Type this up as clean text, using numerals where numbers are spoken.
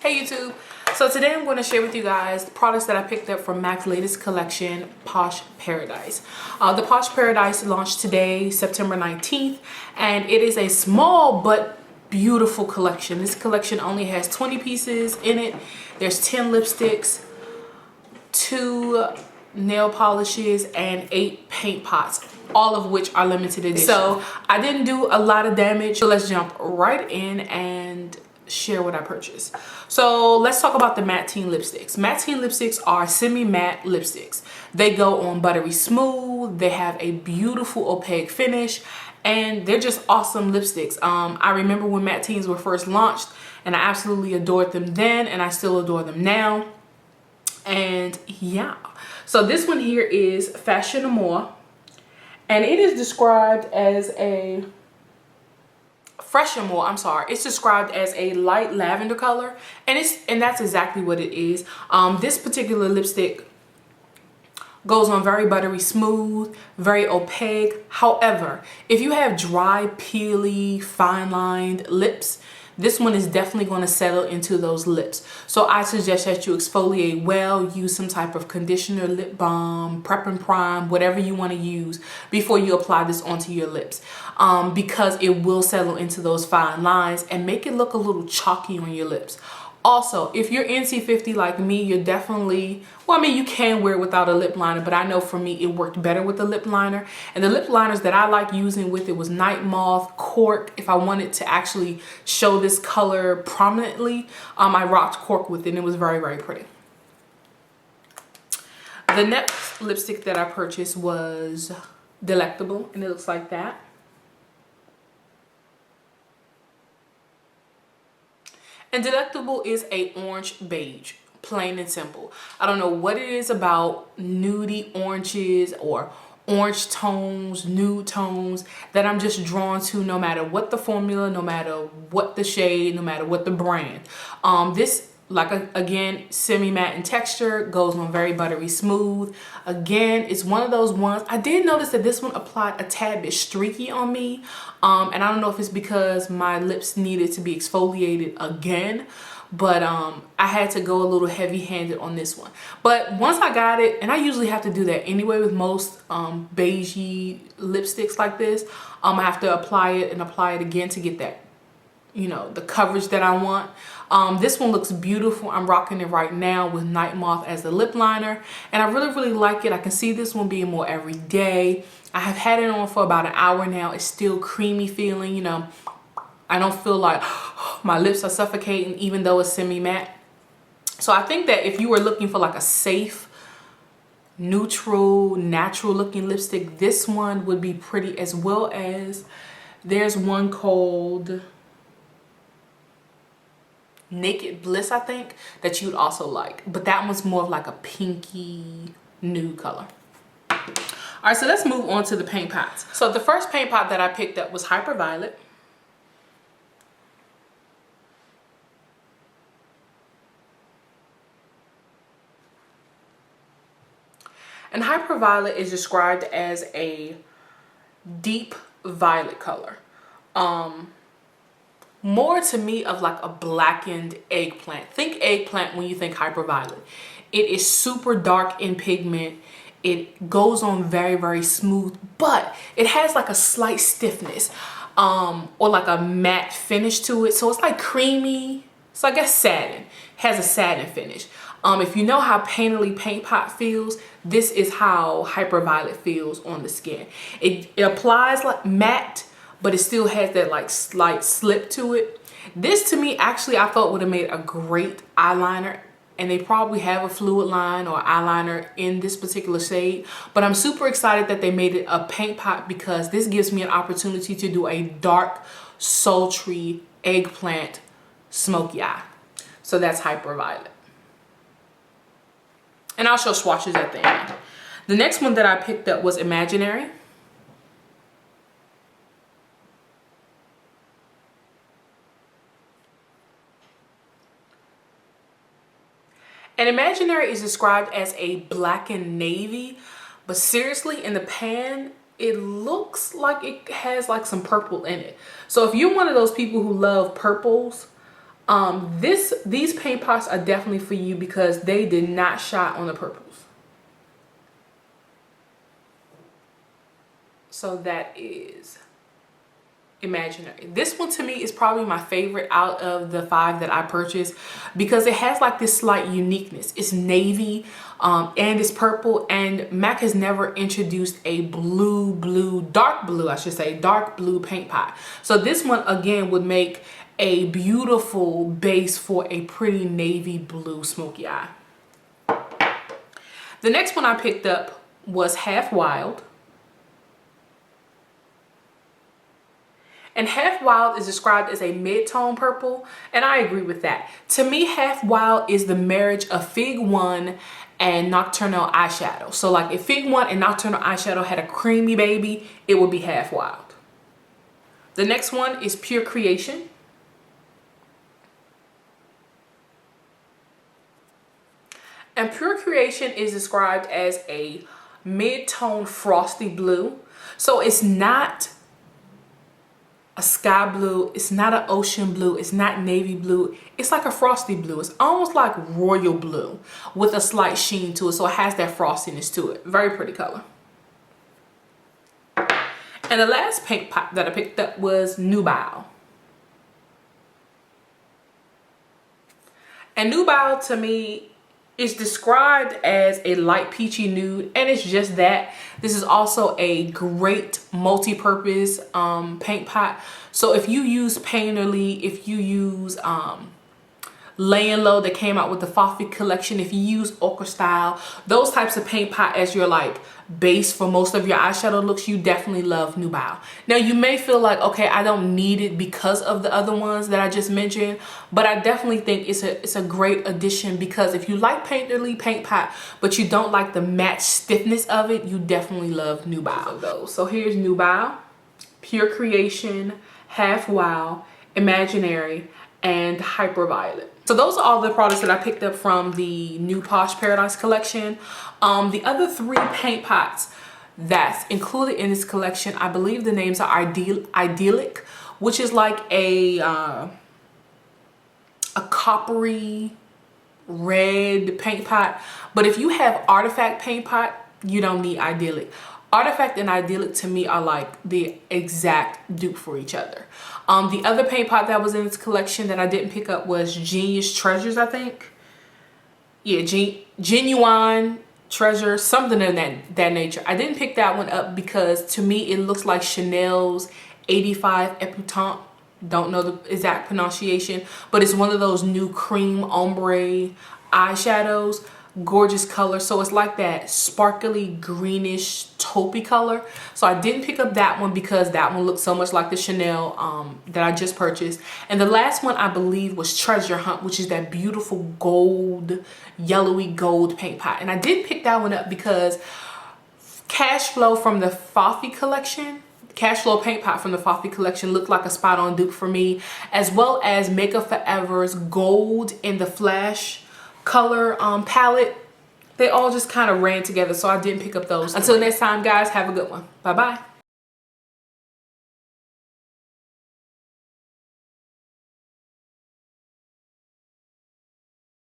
Hey YouTube! So today I'm going to share with you guys the products that I picked up from MAC's latest collection, Posh Paradise. The Posh Paradise launched today, September 19th, and it is a small but beautiful collection. This collection only has 20 pieces in it. There's 10 lipsticks, 2 nail polishes, and 8 paint pots, all of which are limited edition. So I didn't do a lot of damage. So let's jump right in and share what I purchased. So let's talk about the matte teen lipsticks. Matte teen lipsticks are semi-matte lipsticks. They go on buttery smooth. They have a beautiful opaque finish, and they're just awesome lipsticks. I remember when matte teens were first launched, and I absolutely adored them then, and I still adore them now. And yeah, so this one here is Fashion Amour, and it is described as a Fresh Amour, I'm sorry. It's described as a light lavender color, and that's exactly what it is. This particular lipstick goes on very buttery smooth, very opaque. However, if you have dry, peely, fine-lined lips, this one is definitely going to settle into those lips. So I suggest that you exfoliate well, use some type of conditioner, lip balm, prep and prime, whatever you want to use before you apply this onto your lips, because it will settle into those fine lines and make it look a little chalky on your lips. Also, if you're NC50 like me, you're definitely, well, I mean, you can wear it without a lip liner, but I know for me, it worked better with the lip liner. And the lip liners that I like using with it was Night Moth, Cork. If I wanted to actually show this color prominently, I rocked Cork with it, and it was very, very pretty. The next lipstick that I purchased was Delectable, and it looks like that. And Delectable is a orange beige, plain and simple. I don't know what it is about nudie oranges or orange tones, nude tones, that I'm just drawn to, no matter what the formula, no matter what the shade, no matter what the brand. This, again, semi-matte in texture, goes on very buttery smooth. Again, it's one of those ones. I did notice that this one applied a tad bit streaky on me. And I don't know if it's because my lips needed to be exfoliated again, but I had to go a little heavy-handed on this one. But once I got it, and I usually have to do that anyway with most beigey lipsticks like this, I have to apply it and apply it again to get that, you know, the coverage that I want. This one looks beautiful. I'm rocking it right now with Night Moth as the lip liner, and I really, really like it. I can see this one being more everyday. I have had it on for about an hour now. It's still creamy feeling, you know. I don't feel like my lips are suffocating even though it's semi-matte. So I think that if you were looking for like a safe, neutral, natural looking lipstick, this one would be pretty, as well as there's one called Naked Bliss, I think, that you'd also like. But that one's more of like a pinky nude color. All right, so let's move on to the paint pots. So the first paint pot that I picked up was Hyperviolet. And Hyperviolet is described as a deep violet color. More to me of like a blackened eggplant. Think eggplant when you think Hyperviolet. It is super dark in pigment. It goes on very, very smooth, but it has like a slight stiffness, or like a matte finish to it. So it's like creamy. It's like a satin. It has a satin finish. If you know how painterly paint pot feels, this is how Hyperviolet feels on the skin. It applies like matte, but it still has that like slight slip to it. This to me, actually, I thought would have made a great eyeliner. And they probably have a fluid line or eyeliner in this particular shade. But I'm super excited that they made it a paint pot, because this gives me an opportunity to do a dark, sultry eggplant smoky eye. So that's Hyperviolet. And I'll show swatches at the end. The next one that I picked up was Imaginary. And Imaginary is described as a blackened navy, but seriously, in the pan, it looks like it has like some purple in it. So if you're one of those people who love purples, These paint pots are definitely for you because they did not shy on the purples. So that is Imaginary. This one to me is probably my favorite out of the 5 that I purchased because it has like this slight uniqueness. It's navy and it's purple, and MAC has never introduced a dark blue paint pot. So this one again would make a beautiful base for a pretty navy blue smoky eye. The next one I picked up was Half Wild. And Half Wild is described as a mid-tone purple, and I agree with that. To me, Half Wild is the marriage of Fig 1 and Nocturnal eyeshadow. So like if Fig 1 and Nocturnal eyeshadow had a creamy baby, it would be Half Wild. The next one is Pure Creation. And Pure Creation is described as a mid-tone frosty blue. So it's not a sky blue, it's not an ocean blue, it's not navy blue, it's like a frosty blue. It's almost like royal blue with a slight sheen to it, so it has that frostiness to it. Very pretty color. And the last paint pot that I picked up was Nubile. And Nubile to me is described as a light peachy nude, and it's just that. This is also a great multi-purpose paint pot. So if you use Painterly, if you use Lay and Low that came out with the Fafi collection, if you use Ochre Style, those types of paint pot as your like base for most of your eyeshadow looks, you definitely love Nubile. Now you may feel like, okay, I don't need it because of the other ones that I just mentioned, but I definitely think it's a great addition because if you like Painterly paint pot but you don't like the matte stiffness of it, you definitely love Nubile. So here's Nubile, Pure Creation, Half Wild, Imaginary, and Hyperviolet. So those are all the products that I picked up from the new Posh Paradise collection. The other 3 paint pots that's included in this collection, I believe the names are Idyllic, which is like a coppery red paint pot. But if you have Artifact paint pot, you don't need Idyllic. Artifact and Idyllic to me are like the exact dupe for each other. The other paint pot that was in this collection that I didn't pick up was Genius Treasures, I think. Yeah, Genuine Treasure, something of that nature. I didn't pick that one up because to me it looks like Chanel's 85 Epoutant. Don't know the exact pronunciation, but it's one of those new cream ombre eyeshadows. Gorgeous color. So it's like that sparkly greenish taupey color. So I didn't pick up that one because that one looked so much like the Chanel that I just purchased. And the last one I believe was Treasure Hunt, which is that beautiful gold, yellowy gold paint pot. And I did pick that one up because Cash Flow from the Fafi collection, Cash Flow paint pot from the Fafi collection looked like a spot on dupe for me, as well as Makeup Forever's Gold in the Flash color palette. They all just kind of ran together, so I didn't pick up those. Until next time guys, have a good one. Bye bye.